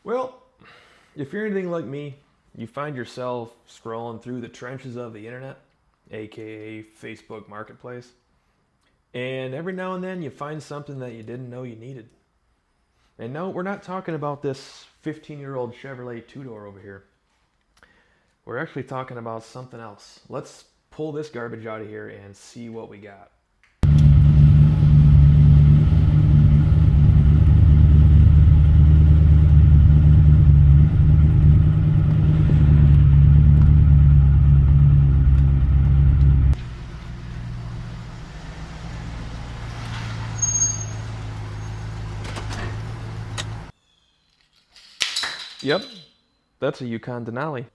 Well, if you're anything like me, you find yourself scrolling through the trenches of the internet, aka Facebook Marketplace, and every now and then you find something that you didn't know you needed. And no, we're not talking about this 15-year-old Chevrolet two-door over here. We're actually talking about something else. Let's pull this garbage out of here and see what we got. Yep, that's a Yukon Denali.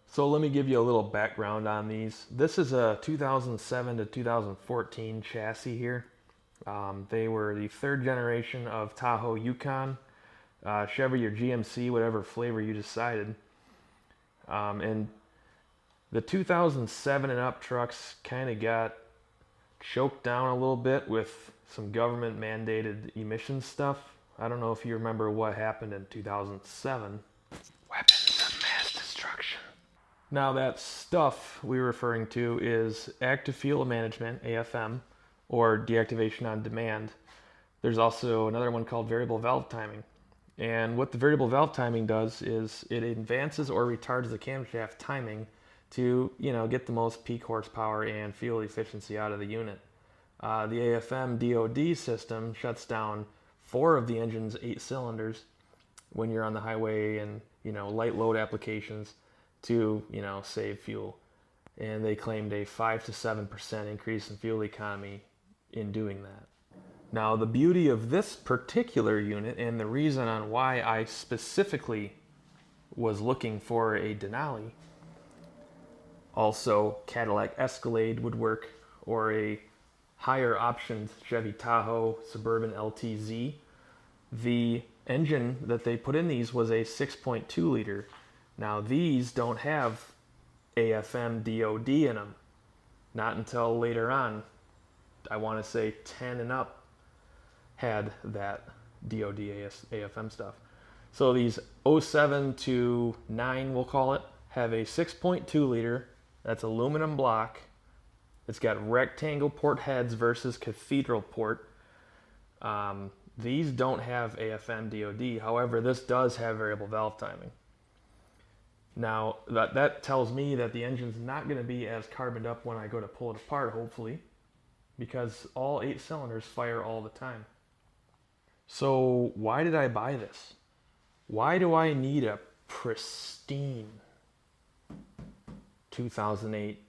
So let me give you a little background on these. This is a 2007 to 2014 chassis here. They were the third generation of Tahoe Yukon, Chevy or GMC, whatever flavor you decided. And the 2007 and up trucks kind of got choked down a little bit with some government mandated emissions stuff. I don't know if you remember what happened in 2007. Weapons of mass destruction. Now that stuff we're referring to is active fuel management, AFM, or deactivation on demand. There's also another one called variable valve timing. And what the variable valve timing does is it advances or retards the camshaft timing to, get the most peak horsepower and fuel efficiency out of the unit. The AFM DOD system shuts down 4 of the engine's 8 cylinders when you're on the highway and, light load applications to, save fuel. And they claimed a 5 to 7% increase in fuel economy in doing that. Now, the beauty of this particular unit and the reason on why I specifically was looking for a Denali, also Cadillac Escalade would work, or a higher optioned Chevy Tahoe Suburban LTZ. The engine that they put in these was a 6.2 liter. Now these don't have AFM DOD in them. Not until later on. I want to say 10 and up had that DOD AFM stuff. So these 07 to 9, we'll call it, have a 6.2 liter. That's aluminum block. It's got rectangle port heads versus cathedral port. These don't have AFM DOD. However, this does have variable valve timing. Now, that tells me that the engine's not going to be as carboned up when I go to pull it apart, hopefully, because all 8 cylinders fire all the time. So why did I buy this? Why do I need a pristine 2008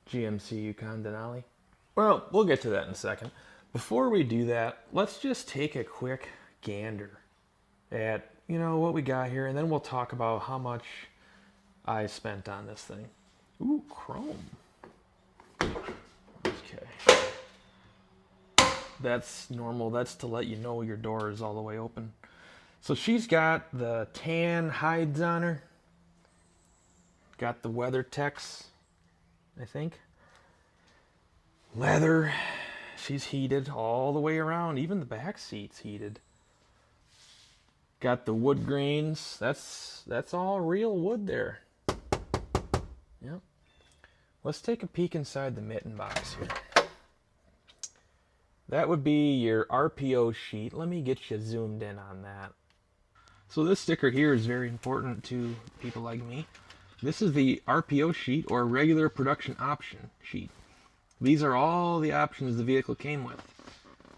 GMC Yukon Denali? Well, we'll get to that in a second. Before we do that, let's just take a quick gander at, what we got here, and then we'll talk about how much I spent on this thing. Ooh, chrome. Okay. That's normal. That's to let you know your door is all the way open. So she's got the tan hides on her. Got the WeatherTex, I think. Leather. She's heated all the way around. Even the back seat's heated. Got the wood grains. That's all real wood there. Yep. Let's take a peek inside the mitten box here. That would be your RPO sheet. Let me get you zoomed in on that. So this sticker here is very important to people like me. This is the RPO sheet, or regular production option sheet. These are all the options the vehicle came with.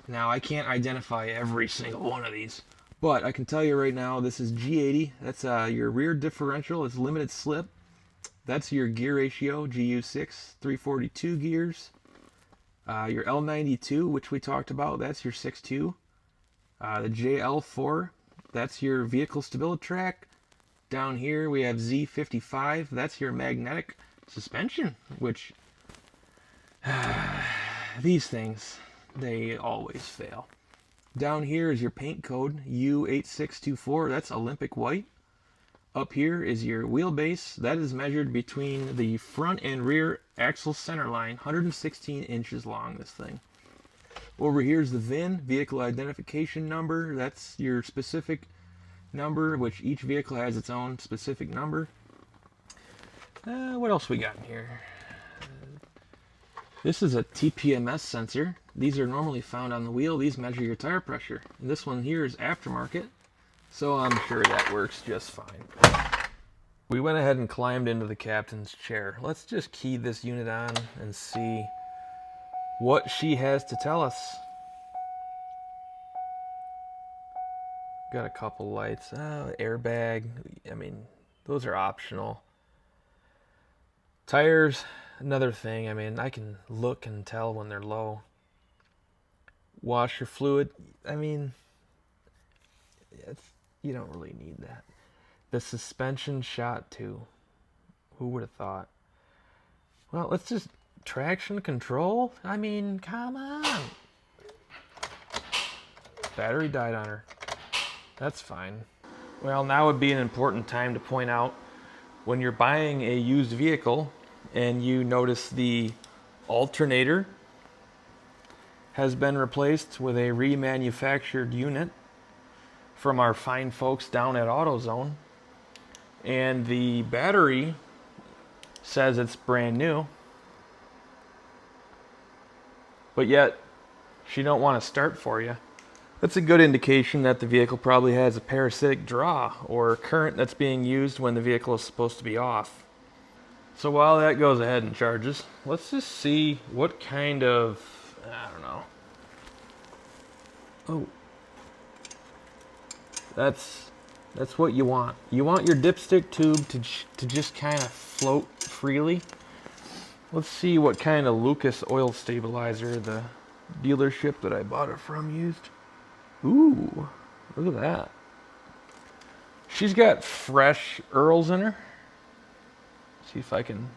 Now, I can't identify every single one of these, but I can tell you right now, this is G80. That's your rear differential. It's limited slip. That's your gear ratio, GU6, 342 gears. Your L92, which we talked about, that's your 6.2. The JL4, that's your vehicle stability track. Down here we have Z55, that's your magnetic suspension, which these things, they always fail. Down here is your paint code, U8624, that's Olympic white. Up here is your wheelbase. That is measured between the front and rear axle center line, 116 inches long, this thing. Over here is the VIN, vehicle identification number. That's your specific number, which each vehicle has its own specific number. What else we got in here? This is a TPMS sensor. These are normally found on the wheel. These measure your tire pressure. And this one here is aftermarket, so I'm sure that works just fine. We went ahead and climbed into the captain's chair. Let's just key this unit on and see what she has to tell us. Got a couple lights. Airbag. I mean, those are optional. Tires, another thing. I mean, I can look and tell when they're low. Washer fluid. I mean, you don't really need that. The suspension shot too. Who would have thought? Well, let's just traction control. I mean, come on. Battery died on her. That's fine. Well, now would be an important time to point out when you're buying a used vehicle and you notice the alternator has been replaced with a remanufactured unit from our fine folks down at AutoZone, and the battery says it's brand new, but yet she don't want to start for you. That's a good indication that the vehicle probably has a parasitic draw or current that's being used when the vehicle is supposed to be off. So while that goes ahead and charges, let's just see what kind of, I don't know. Oh, that's what you want. You want your dipstick tube to just kind of float freely. Let's see what kind of Lucas oil stabilizer the dealership that I bought it from used. Ooh, look at that. She's got fresh Earls in her. See if I can.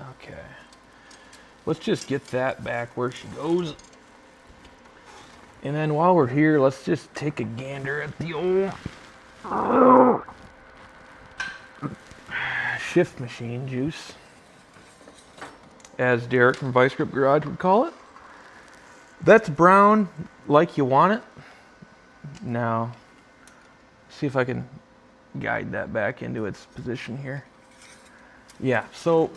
Okay. Let's just get that back where she goes. And then while we're here, let's just take a gander at the old shift machine juice, as Derek from Vice Grip Garage would call it. That's brown like you want it. Now, see if I can guide that back into its position here. Yeah, so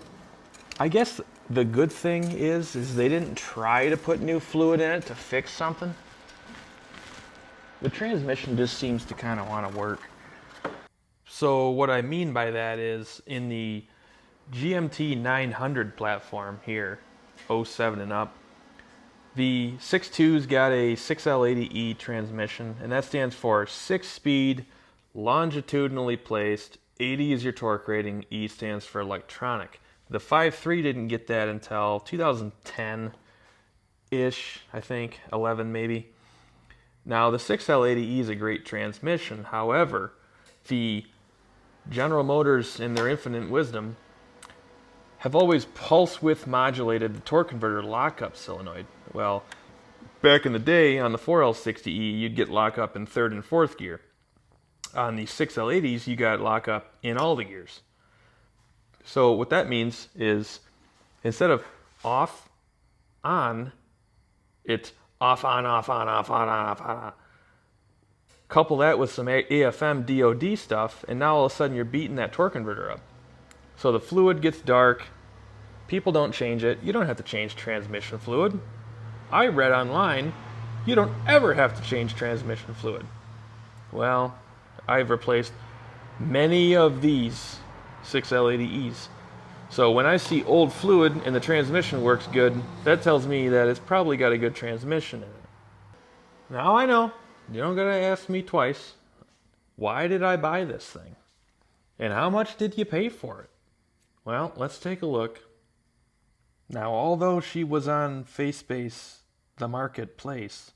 I guess the good thing is they didn't try to put new fluid in it to fix something. The transmission just seems to kind of want to work. So what I mean by that is in the GMT 900 platform here, 07 and up, the 6.2's got a 6L80E transmission, and that stands for 6-speed, longitudinally placed. 80 is your torque rating, E stands for electronic. The 5.3 didn't get that until 2010-ish, I think, 11 maybe. Now the 6L80E is a great transmission. However, the General Motors, in their infinite wisdom, have always pulse width modulated the torque converter lockup solenoid. Well, back in the day on the 4L60E, you'd get lockup in third and fourth gear. On the 6L80s, you got lockup in all the gears. So what that means is instead of off, on, it's off, on, off, on, off, on, off, on. Couple that with some AFM DOD stuff, and now all of a sudden you're beating that torque converter up. So the fluid gets dark. People don't change it. You don't have to change transmission fluid. I read online, you don't ever have to change transmission fluid. Well, I've replaced many of these 6L80Es. So when I see old fluid and the transmission works good, that tells me that it's probably got a good transmission in it. Now I know, you don't gotta ask me twice, why did I buy this thing? And how much did you pay for it? Well, let's take a look. Now, although she was on FaceBase, the marketplace,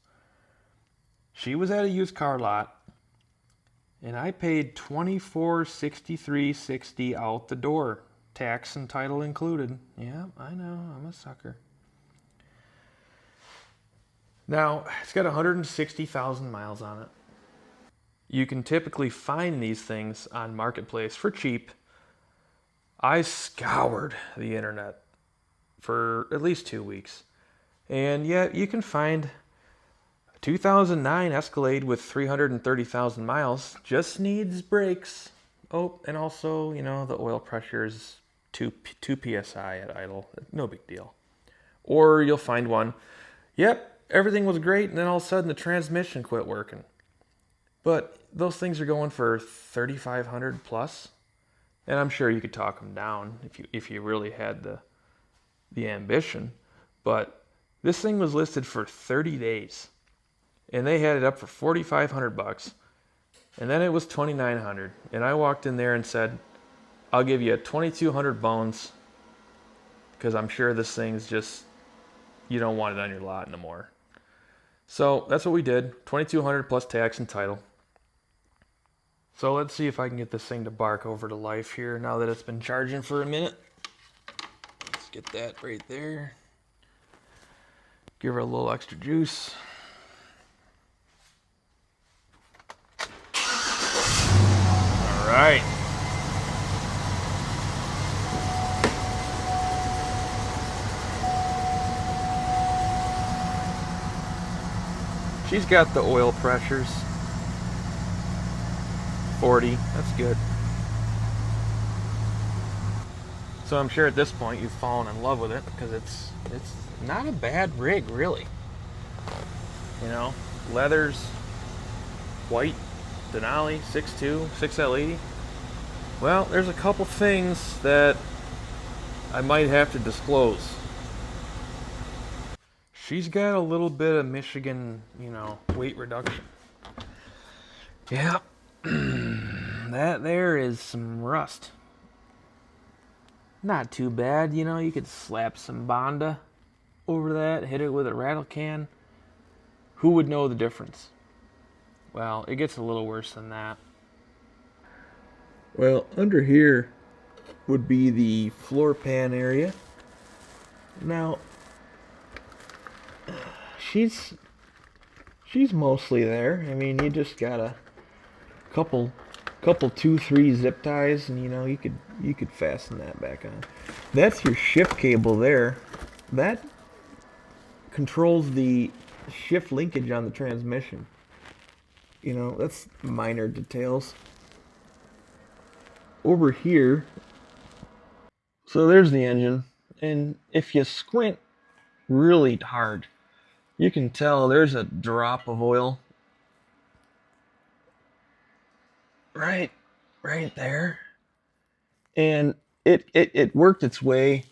she was at a used car lot, and I paid $2463.60 out the door, tax and title included. Yeah, I know, I'm a sucker. Now, it's got 160,000 miles on it. You can typically find these things on Marketplace for cheap. I scoured the internet for at least 2 weeks. And yeah, you can find 2009 Escalade with 330,000 miles just needs brakes. Oh, and also, you know, the oil pressure is 2 psi at idle. No big deal. Or you'll find one, yep, everything was great, and then all of a sudden the transmission quit working. But those things are going for 3,500 plus, and I'm sure you could talk them down if you really had the ambition. But this thing was listed for 30 days, and they had it up for 4,500 bucks, and then it was 2,900, and I walked in there and said, I'll give you 2,200 bones, because I'm sure this thing's just, you don't want it on your lot no more. So that's what we did, 2,200 plus tax and title. So let's see if I can get this thing to bark over to life here now that it's been charging for a minute. Let's get that right there. Give her a little extra juice. All right. She's got the oil pressures. 40, that's good. So I'm sure at this point you've fallen in love with it because it's not a bad rig, really. You know, leathers, white, Denali, 6.2, 6L80. Well, there's a couple things that I might have to disclose. She's got a little bit of Michigan, you know, weight reduction. Yeah. That there is some rust. Not too bad, you know, you could slap some Bonda over that, hit it with a rattle can. Who would know the difference? Well, it gets a little worse than that. Well, under here would be the floor pan area. Now, she's mostly there. I mean, you just got a couple 2-3 zip ties, and you know, you could fasten that back on. That's your shift cable there. That controls the shift linkage on the transmission. You know, that's minor details. Over here, so there's the engine, and if you squint really hard, you can tell there's a drop of oil right there, and it worked its way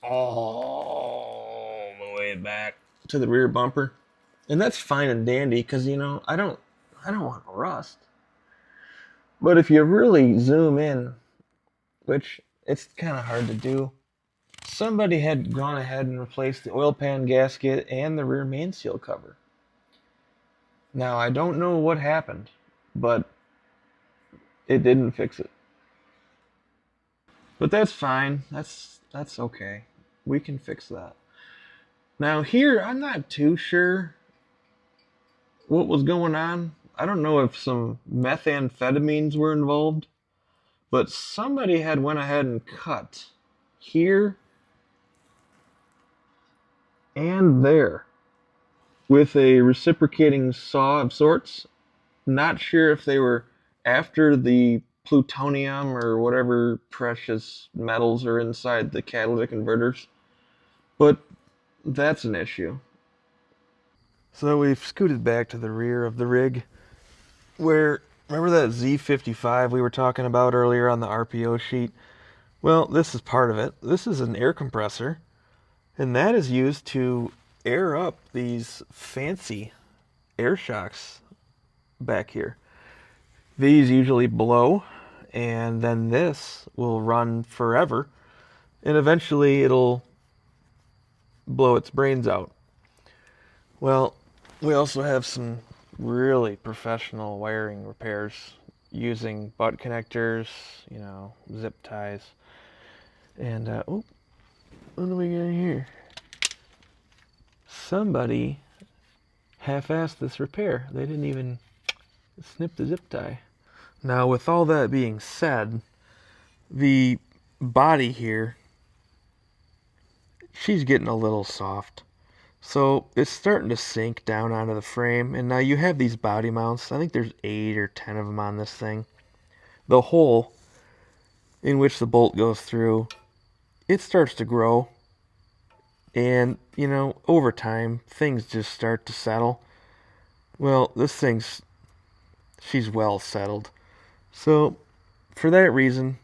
all the way back to the rear bumper, and that's fine and dandy because, you know, I don't want rust. But if you really zoom in, which it's kind of hard to do, somebody had gone ahead and replaced the oil pan gasket and the rear main seal cover. Now, I don't know what happened, but it didn't fix it. But that's fine. That's okay. We can fix that. Now here, I'm not too sure what was going on. I don't know if some methamphetamines were involved, but somebody had went ahead and cut here and there with a reciprocating saw of sorts. Not sure if they were after the plutonium or whatever precious metals are inside the catalytic converters, but that's an issue. So we've scooted back to the rear of the rig where, remember that Z55 we were talking about earlier on the RPO sheet? Well, this is part of it. This is an air compressor, and that is used to air up these fancy air shocks back here. These usually blow, and then this will run forever, and eventually it'll blow its brains out. Well, we also have some really professional wiring repairs using butt connectors, you know, zip ties. And, what do we got here? Somebody half-assed this repair. They didn't even snip the zip tie. Now, with all that being said, the body here, she's getting a little soft. So it's starting to sink down onto the frame, and now you have these body mounts. I think there's 8 or 10 of them on this thing. The hole in which the bolt goes through, it starts to grow, and you know, over time things just start to settle. Well, she's well settled. So for that reason,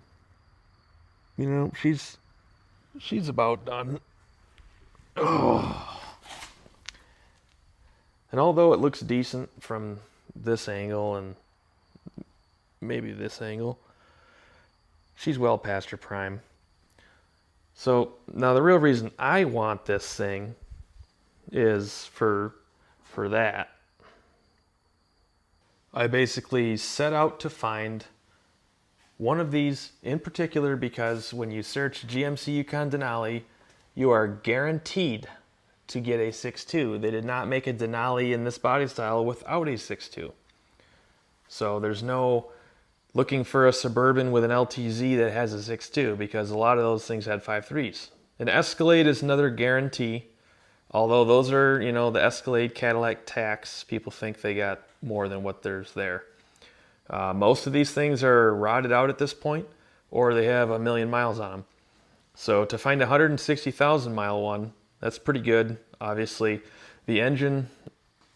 you know, she's about done. Oh. And although it looks decent from this angle and maybe this angle, she's well past her prime. So now the real reason I want this thing is for that. I basically set out to find one of these in particular because when you search GMC Yukon Denali, you are guaranteed to get a 6.2. They did not make a Denali in this body style without a 6.2. So there's no looking for a Suburban with an LTZ that has a 6.2 because a lot of those things had 5.3s. An Escalade is another guarantee, although those are, you know, the Escalade Cadillac tax. People think they got more than what there's there. Most of these things are rotted out at this point, or they have 1,000,000 miles on them. So to find a 160,000 mile one, that's pretty good. Obviously, the engine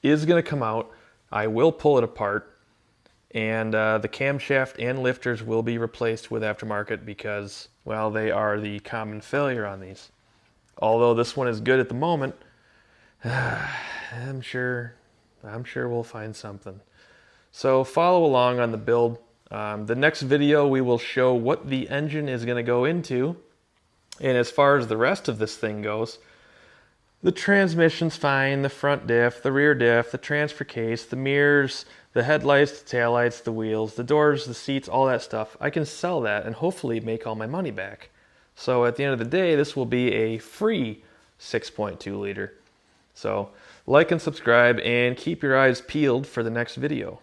is going to come out. I will pull it apart, and the camshaft and lifters will be replaced with aftermarket because, well, they are the common failure on these. Although this one is good at the moment, I'm sure we'll find something. So follow along on the build. The next video we will show what the engine is going to go into. And as far as the rest of this thing goes, the transmission's fine, the front diff, the rear diff, the transfer case, the mirrors, the headlights, the taillights, the wheels, the doors, the seats, all that stuff. I can sell that and hopefully make all my money back. So at the end of the day, this will be a free 6.2 liter. So like and subscribe and keep your eyes peeled for the next video.